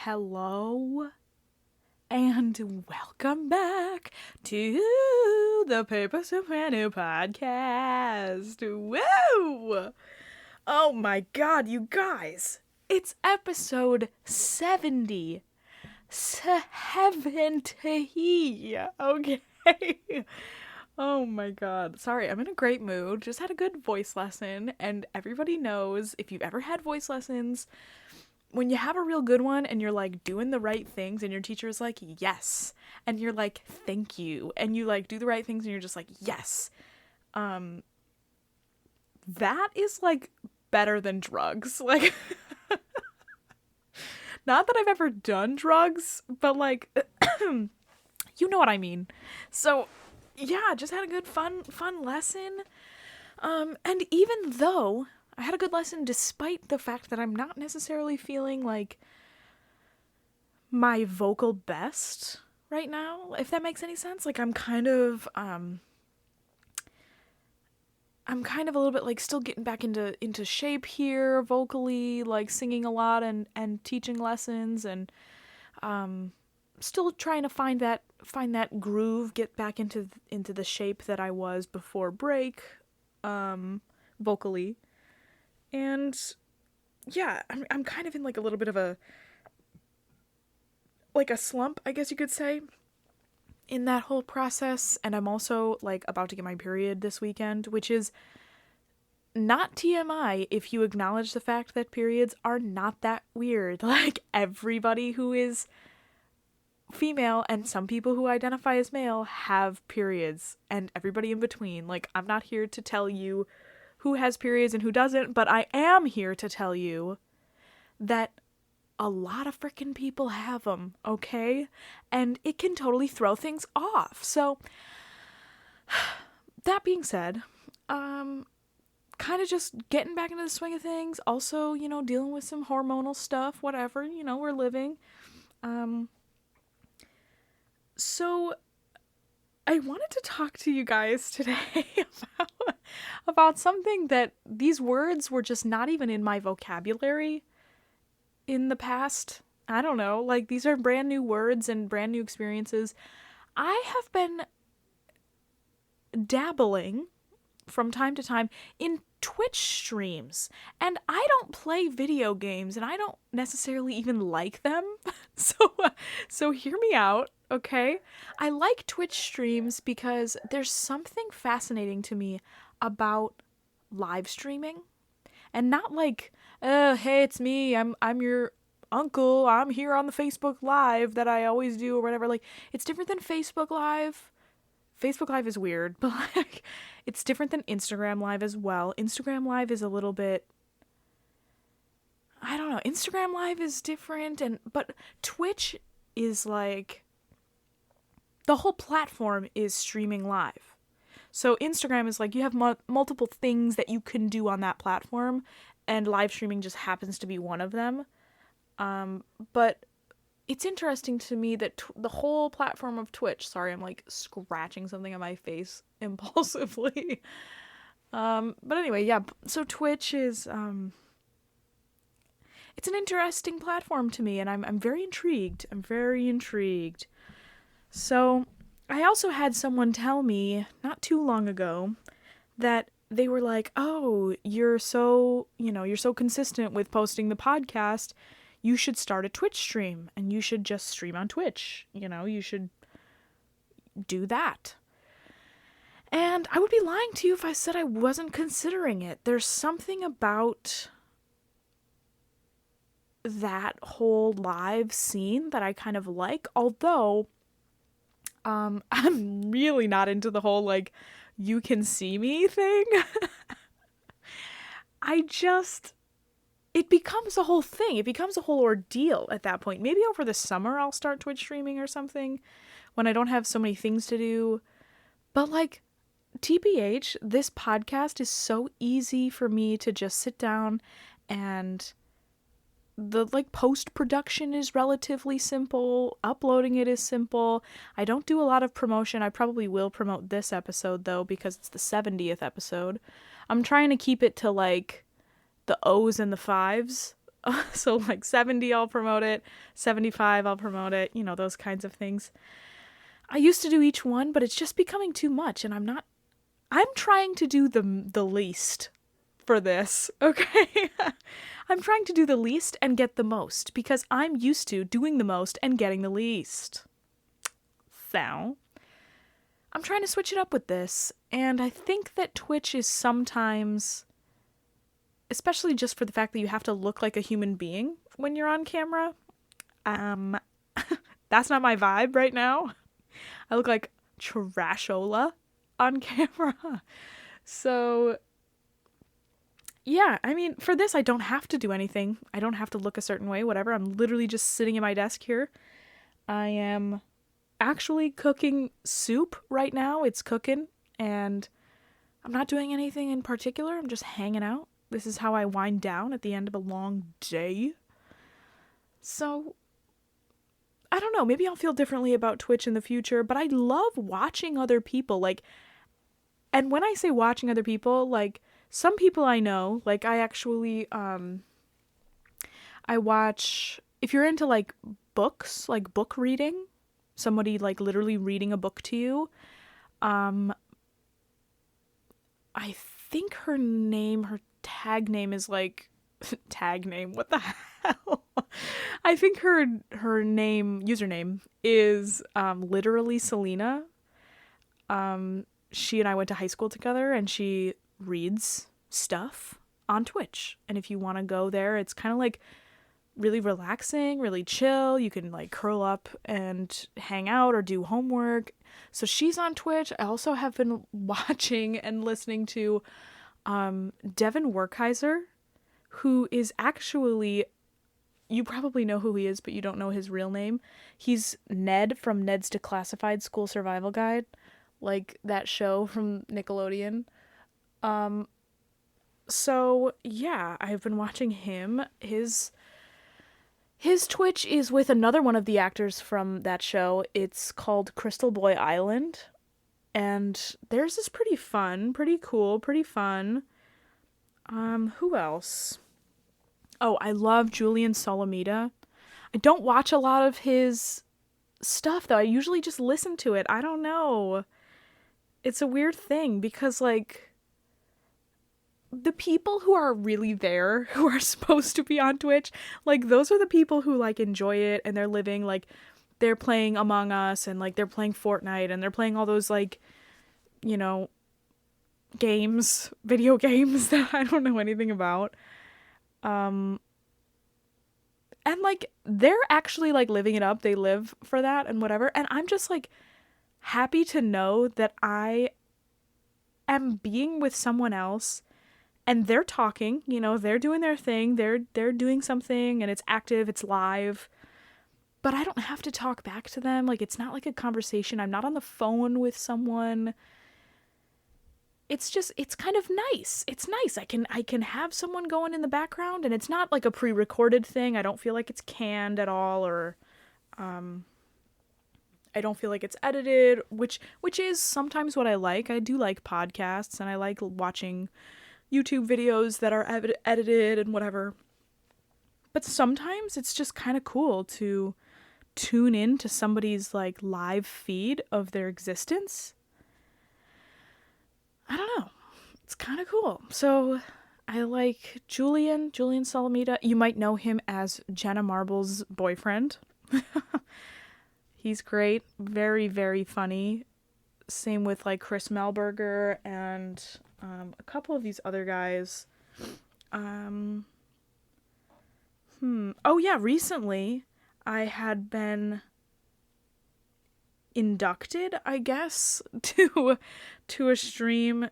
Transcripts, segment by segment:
Hello and welcome back to the Paper Soprano podcast. Woo! Oh my god, you guys. It's episode 70. 70. Okay. Oh my god. Sorry, I'm in a great mood. Just had a good voice lesson, and everybody knows if you've ever had voice lessons, when you have a real good one and you're like doing the right things and your teacher is like, yes, and you're like, thank you, and you like do the right things and you're just like, yes. That is like better than drugs. Like, not that I've ever done drugs, but like, you know what I mean. So yeah, just had a good fun lesson. And even though I had a good lesson despite the fact that I'm not necessarily feeling like my vocal best right now, if that makes any sense. Like I'm kind of a little bit like still getting back into shape here vocally, like singing a lot and teaching lessons, and still trying to find that groove, get back into the shape that I was before break, vocally. And yeah, I'm kind of in like a little bit of a slump, I guess you could say, in that whole process. And I'm also like about to get my period this weekend, which is not TMI if you acknowledge the fact that periods are not that weird. Like everybody who is female and some people who identify as male have periods, and everybody in between. Like I'm not here to tell you who has periods and who doesn't, but I am here to tell you that a lot of freaking people have them, okay? And it can totally throw things off. So, that being said, kind of just getting back into the swing of things. Also, dealing with some hormonal stuff, whatever, we're living. So I wanted to talk to you guys today about something that these words were just not even in my vocabulary in the past. I don't know, like these are brand new words and brand new experiences. I have been dabbling from time to time in Twitch streams, and I don't play video games and I don't necessarily even like them. So hear me out. Okay, I like Twitch streams because there's something fascinating to me about live streaming, and not like, hey, it's me, I'm your uncle, I'm here on the Facebook Live that I always do or whatever. Like, it's different than Facebook Live. Facebook Live is weird, but like, it's different than Instagram Live as well. Instagram Live is a little bit, I don't know, Instagram Live is different, but Twitch is like, the whole platform is streaming live. So Instagram is like you have multiple things that you can do on that platform, and live streaming just happens to be one of them. But it's interesting to me that the whole platform of Twitch, sorry, I'm like scratching something on my face impulsively. But anyway, yeah, so Twitch is, it's an interesting platform to me, and I'm very intrigued. So, I also had someone tell me not too long ago that they were like, oh, you're so consistent with posting the podcast, you should start a Twitch stream, and you should just stream on Twitch, you should do that. And I would be lying to you if I said I wasn't considering it. There's something about that whole live scene that I kind of like, although I'm really not into the whole, like, you can see me thing. It becomes a whole thing. It becomes a whole ordeal at that point. Maybe over the summer I'll start Twitch streaming or something when I don't have so many things to do. But, like, TBH, this podcast is so easy for me to just sit down, and the post-production is relatively simple. Uploading it is simple. I don't do a lot of promotion. I probably will promote this episode though, because it's the 70th episode. I'm trying to keep it to like the O's and the 5s So like 70, I'll promote it. 75, I'll promote it. You know, those kinds of things. I used to do each one, but it's just becoming too much, and I'm trying to do the least for this, okay? I'm trying to do the least and get the most, because I'm used to doing the most and getting the least. So, I'm trying to switch it up with this, and I think that Twitch is sometimes, especially just for the fact that you have to look like a human being when you're on camera, that's not my vibe right now. I look like trashola on camera. So, yeah, I mean, for this, I don't have to do anything. I don't have to look a certain way, whatever. I'm literally just sitting at my desk here. I am actually cooking soup right now. It's cooking, and I'm not doing anything in particular. I'm just hanging out. This is how I wind down at the end of a long day. So, I don't know. Maybe I'll feel differently about Twitch in the future, but I love watching other people. Like, and when I say watching other people, like, some people I know, like, I actually, I watch, if you're into, like, books, like, book reading, somebody, like, literally reading a book to you, I think her tag name is, like, tag name, what the hell? I think her username is, literally Selena. She and I went to high school together, and she reads stuff on Twitch. And if you want to go there, it's kind of like really relaxing, really chill. You can like curl up and hang out or do homework. So she's on Twitch. I also have been watching and listening to Devin Werkheiser, who is actually, you probably know who he is, but you don't know his real name. He's Ned from Ned's Declassified School Survival Guide, like that show from Nickelodeon. So yeah, I've been watching him. His Twitch is with another one of the actors from that show. It's called Crystal Boy Island. And theirs is pretty fun, pretty cool, pretty fun. Who else? Oh, I love Julian Solomita. I don't watch a lot of his stuff, though. I usually just listen to it. I don't know. It's a weird thing because, like, the people who are really there, who are supposed to be on Twitch, like, those are the people who, like, enjoy it, and they're living, like, they're playing Among Us, and, like, they're playing Fortnite, and they're playing all those, like, you know, games, video games that I don't know anything about. And, like, they're actually, like, living it up. They live for that and whatever, and I'm just, like, happy to know that I am being with someone else and they're talking, you know, they're doing their thing, they're doing something, and it's active, it's live, but I don't have to talk back to them. Like, it's not like a conversation. I'm not on the phone with someone. It's just, it's kind of nice. It's nice. I can have someone going in the background, and it's not like a pre-recorded thing. I don't feel like it's canned at all, or I don't feel like it's edited, which is sometimes what I like. I do like podcasts, and I like watching YouTube videos that are edited and whatever. But sometimes it's just kind of cool to tune in to somebody's, like, live feed of their existence. I don't know. It's kind of cool. So I like Julian Solomita. You might know him as Jenna Marble's boyfriend. He's great. Very, very funny. Same with, like, Chris Melberger and a couple of these other guys. Oh, yeah, recently I had been inducted, I guess, to a stream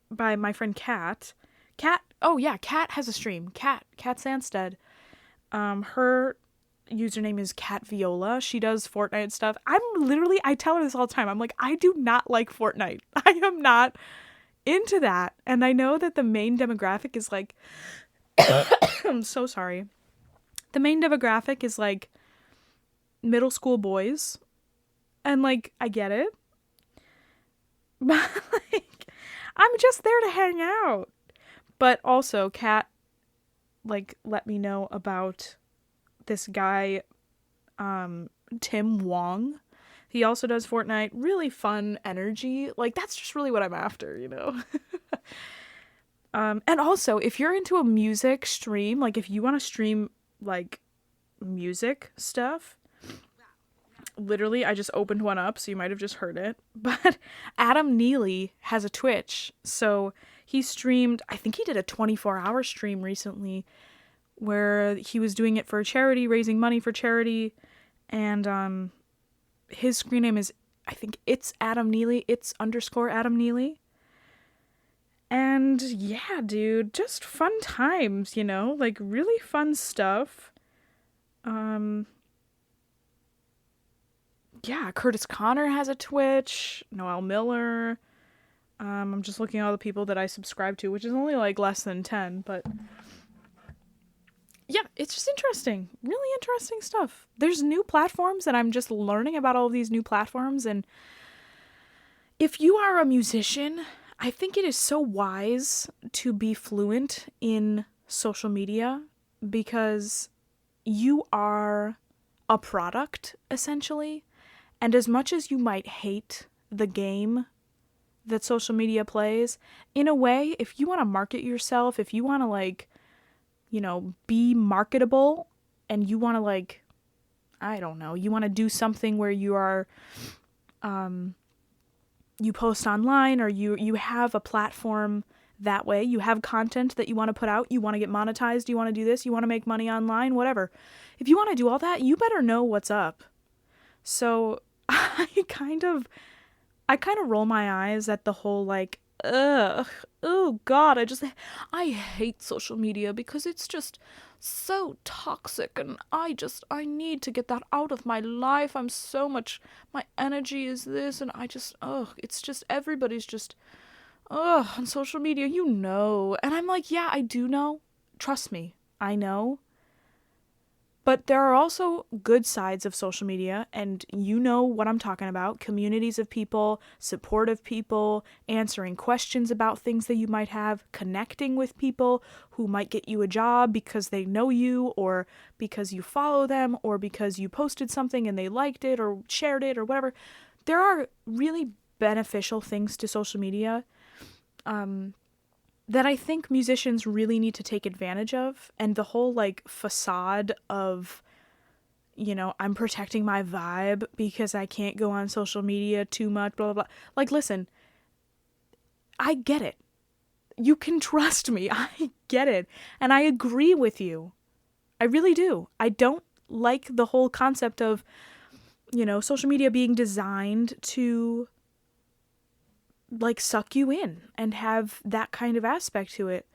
by my friend Kat. Kat has a stream. Kat Sandstead. Her username is Cat Viola. She does Fortnite stuff. I tell her this all the time. I'm like, I do not like Fortnite. I am not into that. And I know that the main demographic is like, I'm so sorry. The main demographic is like middle school boys. And like, I get it. But like, I'm just there to hang out. But also, Kat like let me know about this guy, Tim Wong. He also does Fortnite. Really fun energy. Like, that's just really what I'm after, you know? And also, if you're into a music stream, like if you want to stream like music stuff, literally, I just opened one up, so you might have just heard it. But Adam Neely has a Twitch. So he streamed, I think he did a 24-hour stream recently where he was doing it for a charity, raising money for charity. And his screen name is, I think it's Adam Neely. It's _ Adam Neely. And yeah, dude, just fun times, you know? Like, really fun stuff. Yeah, Curtis Connor has a Twitch. Noel Miller. I'm just looking at all the people that I subscribe to, which is only like less than 10, but yeah, it's just interesting. Really interesting stuff. There's new platforms, and I'm just learning about all of these new platforms. And if you are a musician, I think it is so wise to be fluent in social media because you are a product, essentially. And as much as you might hate the game that social media plays, in a way, if you want to market yourself, if you want to, like, you know, be marketable, and you want to, like, I don't know, you want to do something where you are, you post online, or you have a platform that way, you have content that you want to put out, you want to get monetized, you want to do this, you want to make money online, whatever. If you want to do all that, you better know what's up. So I kind of roll my eyes at the whole, like, oh God, I hate social media because it's just so toxic, and I need to get that out of my life. My energy is this, and it's just, everybody's just, on social media, you know. And I'm like, yeah, I do know. Trust me, I know. But there are also good sides of social media, and you know what I'm talking about. Communities of people, supportive people, answering questions about things that you might have, connecting with people who might get you a job because they know you, or because you follow them, or because you posted something and they liked it or shared it or whatever. There are really beneficial things to social media that I think musicians really need to take advantage of. And the whole, like, facade of, you know, I'm protecting my vibe because I can't go on social media too much, blah, blah, blah. Like, listen, I get it. You can trust me. I get it. And I agree with you. I really do. I don't like the whole concept of, you know, social media being designed to, like, suck you in and have that kind of aspect to it.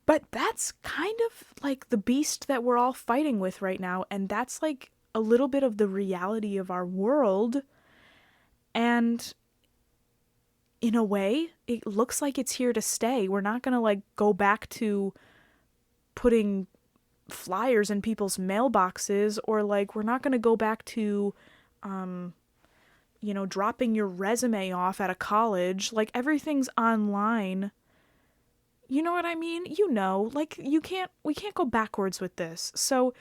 But that's kind of like the beast that we're all fighting with right now, and that's like a little bit of the reality of our world. And in a way, it looks like it's here to stay. We're not gonna, like, go back to putting flyers in people's mailboxes, or, like, we're not gonna go back to you know, dropping your resume off at a college. Like, everything's online. You know what I mean? You know, like, we can't go backwards with this. So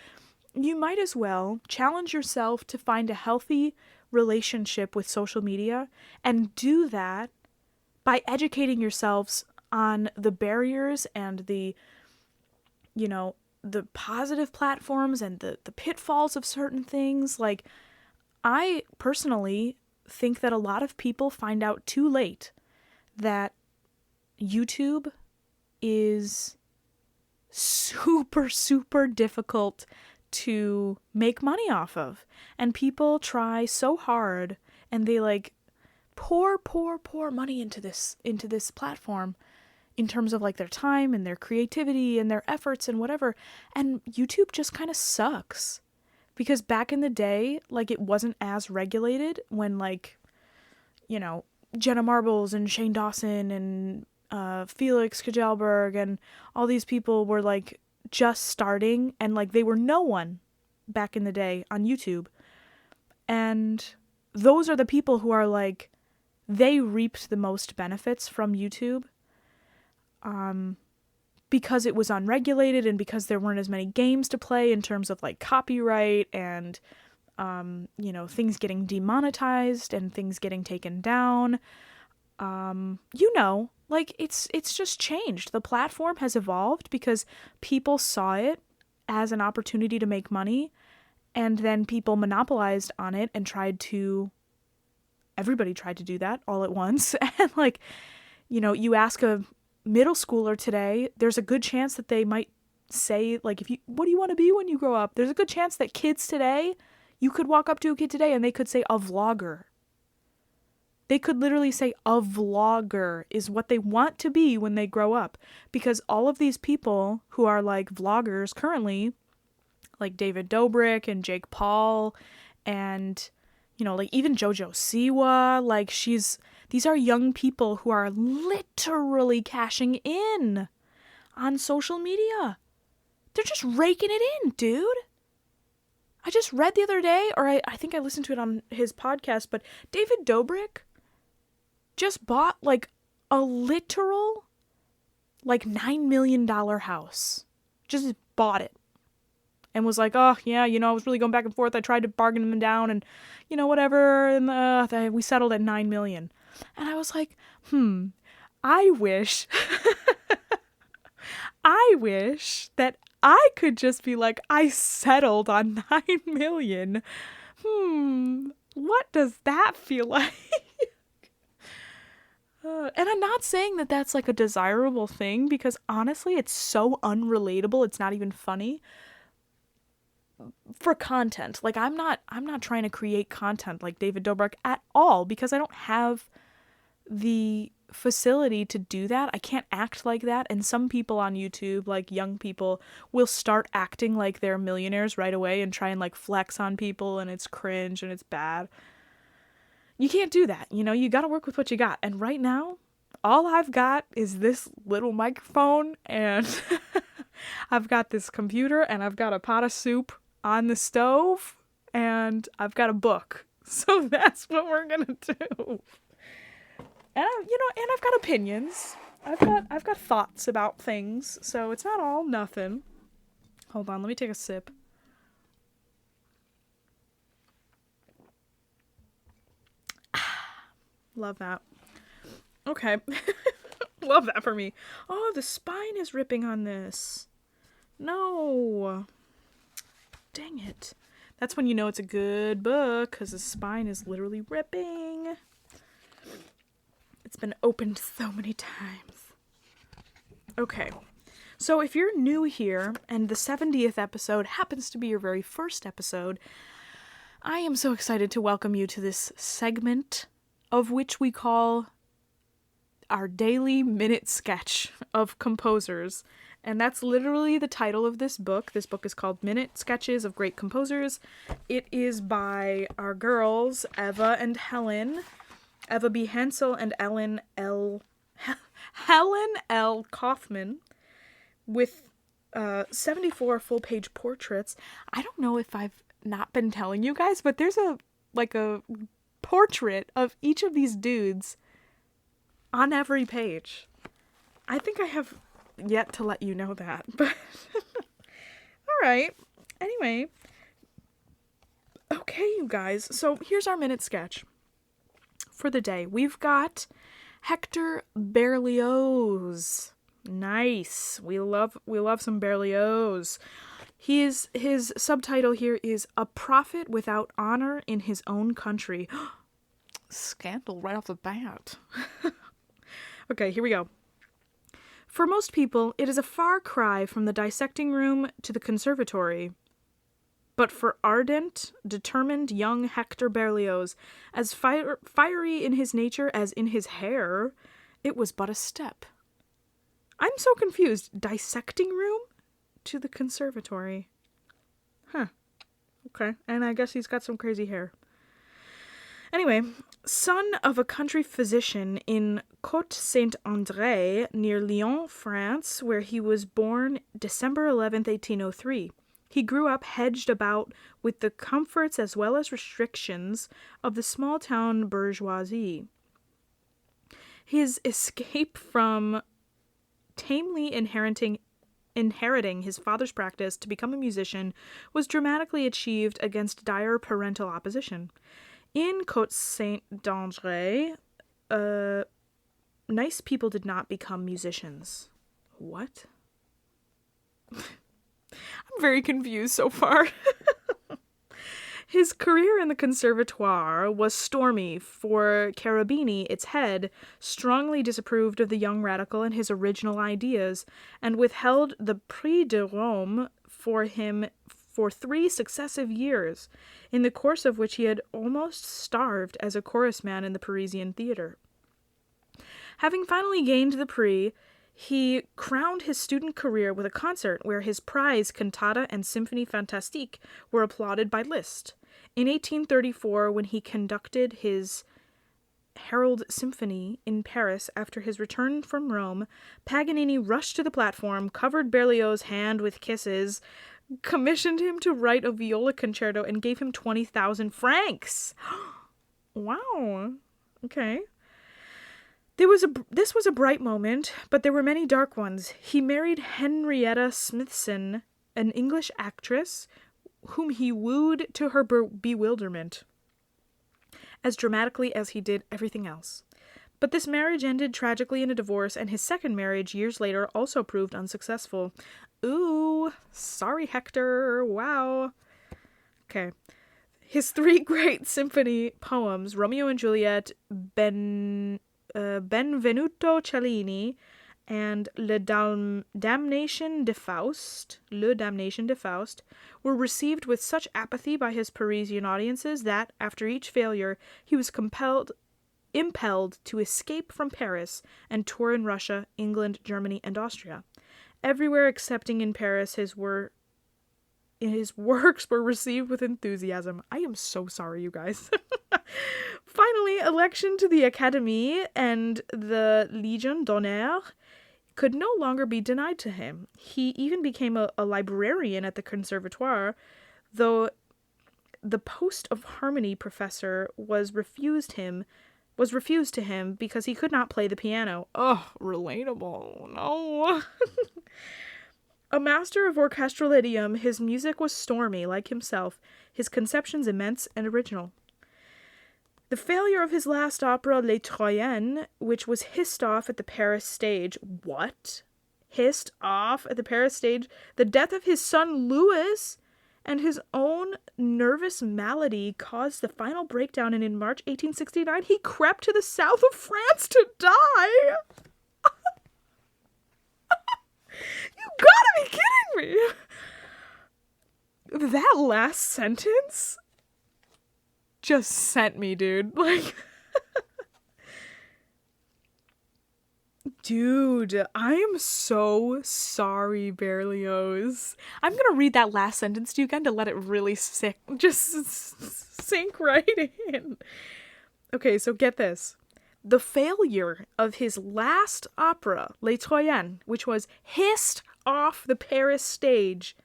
you might as well challenge yourself to find a healthy relationship with social media, and do that by educating yourselves on the barriers and the, you know, the positive platforms and the pitfalls of certain things. Like, I personally think that a lot of people find out too late that YouTube is super, super difficult to make money off of. And people try so hard, and they, like, pour money into this platform in terms of, like, their time and their creativity and their efforts and whatever. And YouTube just kind of sucks. Because back in the day, like, it wasn't as regulated when, like, you know, Jenna Marbles and Shane Dawson and Felix Kjelberg and all these people were, like, just starting, and, like, they were no one back in the day on YouTube. And those are the people who are, like, they reaped the most benefits from YouTube. because it was unregulated and because there weren't as many games to play in terms of like copyright and, things getting demonetized and things getting taken down, it's just changed. The platform has evolved because people saw it as an opportunity to make money, and then people monopolized on it and everybody tried to do that all at once. And you ask a middle schooler today, there's a good chance that they might say, what do you want to be when you grow up? There's a good chance that kids today, you could walk up to a kid today and they could say a vlogger. They could literally say a vlogger is what they want to be when they grow up. Because all of these people who are like vloggers currently, like David Dobrik and Jake Paul and, even JoJo Siwa, these are young people who are literally cashing in on social media. They're just raking it in, dude. I just read the other day, or I think I listened to it on his podcast, but David Dobrik just bought a literal $9 million house. Just bought it. And was like, oh, yeah, I was really going back and forth. I tried to bargain him down and, whatever. And we settled at $9 million. And I was like, I wish that I could just be like, I settled on $9 million. What does that feel like? And I'm not saying that that's a desirable thing, because honestly, it's so unrelatable. It's not even funny. For content, I'm not trying to create content like David Dobrik at all, because I don't have the facility to do that. I can't act like that. And some people on YouTube, like young people, will start acting like they're millionaires right away and try and flex on people, and it's cringe and it's bad. You can't do that. You got to work with what you got. And right now, all I've got is this little microphone, and I've got this computer, and I've got a pot of soup on the stove, and I've got a book. So that's what we're gonna do. And and I've got opinions. I've got thoughts about things. So it's not all nothing. Hold on, let me take a sip. Love that. Okay. Love that for me. Oh, the spine is ripping on this. No. Dang it. That's when you know it's a good book, because the spine is literally ripping. It's been opened so many times. Okay. So if you're new here, and the 70th episode happens to be your very first episode, I am so excited to welcome you to this segment, of which we call our daily minute sketch of composers. And that's literally the title of this book. This book is called Minute Sketches of Great Composers. It is by our girls, Eva and Helen. Eva B. Hansel and Helen L. Kaufman, with 74 full-page portraits. I don't know if I've not been telling you guys, but there's a portrait of each of these dudes on every page. I think I have yet to let you know that, but all right. Anyway, okay, you guys. So here's our minute sketch for the day. We've got Hector Berlioz. Nice. We love some Berlioz. His subtitle here is A Prophet Without Honor in His Own Country. Scandal right off the bat. Okay, here we go. For most people, it is a far cry from the dissecting room to the conservatory. But for ardent, determined young Hector Berlioz, as fiery in his nature as in his hair, it was but a step. I'm so confused. Dissecting room to the conservatory. Huh. Okay, and I guess he's got some crazy hair. Anyway, son of a country physician in Côte-Saint-André, near Lyon, France, where he was born December 11th, 1803. He grew up hedged about with the comforts as well as restrictions of the small-town bourgeoisie. His escape from tamely inheriting his father's practice to become a musician was dramatically achieved against dire parental opposition. In Côte Saint-André, nice people did not become musicians. What? I'm very confused so far. His career in the conservatoire was stormy, for Cherubini, its head, strongly disapproved of the young radical and his original ideas, and withheld the Prix de Rome for him for 3 successive years, in the course of which he had almost starved as a chorus man in the Parisian theatre. Having finally gained the Prix, he crowned his student career with a concert where his prize cantata and symphonie fantastique were applauded by Liszt. In 1834, when he conducted his Herald Symphony in Paris after his return from Rome, Paganini rushed to the platform, covered Berlioz's hand with kisses, commissioned him to write a viola concerto, and gave him 20,000 francs. Wow. Okay. This was a bright moment, but there were many dark ones. He married Henrietta Smithson, an English actress, whom he wooed to her bewilderment, as dramatically as he did everything else. But this marriage ended tragically in a divorce, and his second marriage, years later, also proved unsuccessful. Ooh, sorry, Hector. Wow. Okay. His 3 great symphony poems, Romeo and Juliet, Benvenuto Cellini, and Le Damnation de Faust, were received with such apathy by his Parisian audiences that, after each failure, he was impelled to escape from Paris and tour in Russia, England, Germany, and Austria. Everywhere excepting in Paris, his works were received with enthusiasm. I am so sorry, you guys. Finally, election to the Académie and the Légion d'honneur could no longer be denied to him. He even became a librarian at the Conservatoire, though the post of harmony professor was refused to him because he could not play the piano. Oh, relatable. No. A master of orchestral idiom, his music was stormy, like himself, his conceptions immense and original. The failure of his last opera, Les Troyens, which was hissed off at the Paris stage. What? Hissed off at the Paris stage? The death of his son Louis and his own nervous malady caused the final breakdown, and in March 1869 he crept to the south of France to die. You gotta be kidding me! That last sentence just sent me, dude. Like, dude, I am so sorry, Berlioz. I'm gonna read that last sentence to you again to let it really sink right in. Okay, so get this. The failure of his last opera, Les Troyens, which was hissed off the Paris stage,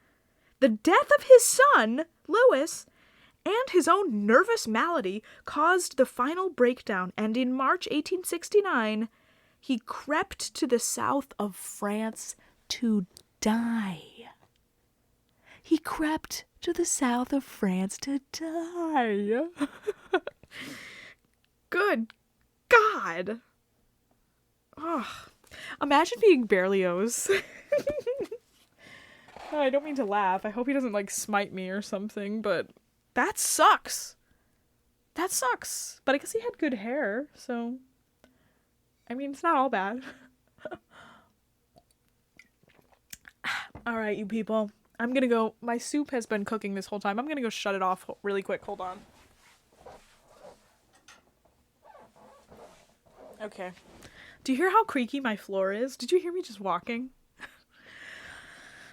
the death of his son, Louis, and his own nervous malady caused the final breakdown, and in March 1869, he crept to the south of France to die. He crept to the south of France to die. Good God. Oh, imagine being Berlioz. Oh, I don't mean to laugh. I hope he doesn't, like, smite me or something, but that sucks. That sucks. But I guess he had good hair, so I mean, it's not all bad. All right, you people. I'm gonna go. My soup has been cooking this whole time. I'm gonna go shut it off really quick. Hold on. Okay. Do you hear how creaky my floor is? Did you hear me just walking?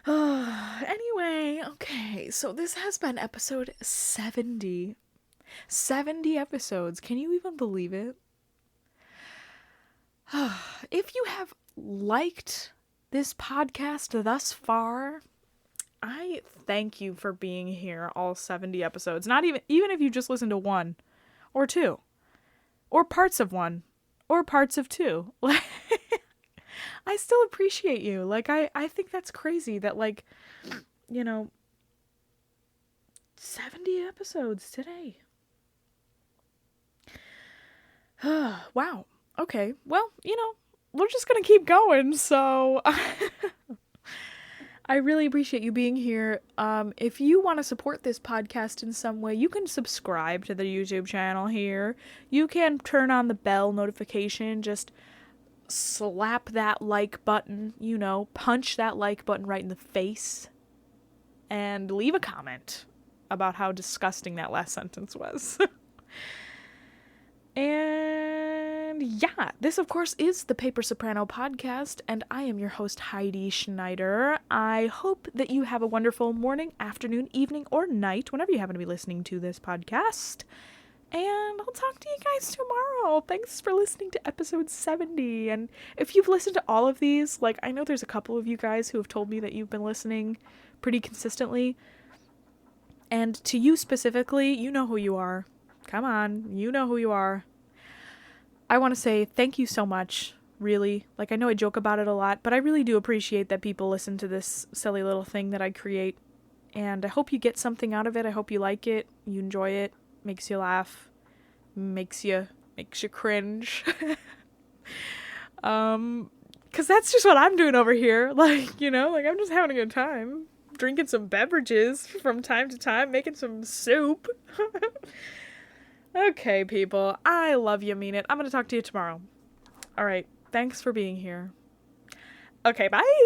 Anyway, okay. So this has been episode 70. 70 episodes. Can you even believe it? If you have liked this podcast thus far, I thank you for being here all 70 episodes. Not even if you just listen to one or two or parts of one or parts of two. I still appreciate you. Like, I think that's crazy that, like, you know, 70 episodes today. Wow. Okay. Well, we're just gonna keep going, so I really appreciate you being here. If you want to support this podcast in some way, you can subscribe to the YouTube channel here. You can turn on the bell notification, just slap that like button, punch that like button right in the face, and leave a comment about how disgusting that last sentence was. And yeah, this of course is the Paper Soprano podcast, and I am your host, Heidi Schneider. I hope that you have a wonderful morning, afternoon, evening, or night, whenever you happen to be listening to this podcast. And I'll talk to you guys tomorrow. Thanks for listening to episode 70. And if you've listened to all of these, like, I know there's a couple of you guys who have told me that you've been listening pretty consistently. And to you specifically, you know who you are. Come on, you know who you are. I want to say thank you so much, really. Like, I know I joke about it a lot, but I really do appreciate that people listen to this silly little thing that I create. And I hope you get something out of it. I hope you like it, you enjoy it, makes you laugh, makes you cringe. 'Cause that's just what I'm doing over here. Like, I'm just having a good time. Drinking some beverages from time to time, making some soup. Okay, people. I love you, mean it. I'm gonna talk to you tomorrow. All right. Thanks for being here. Okay, bye.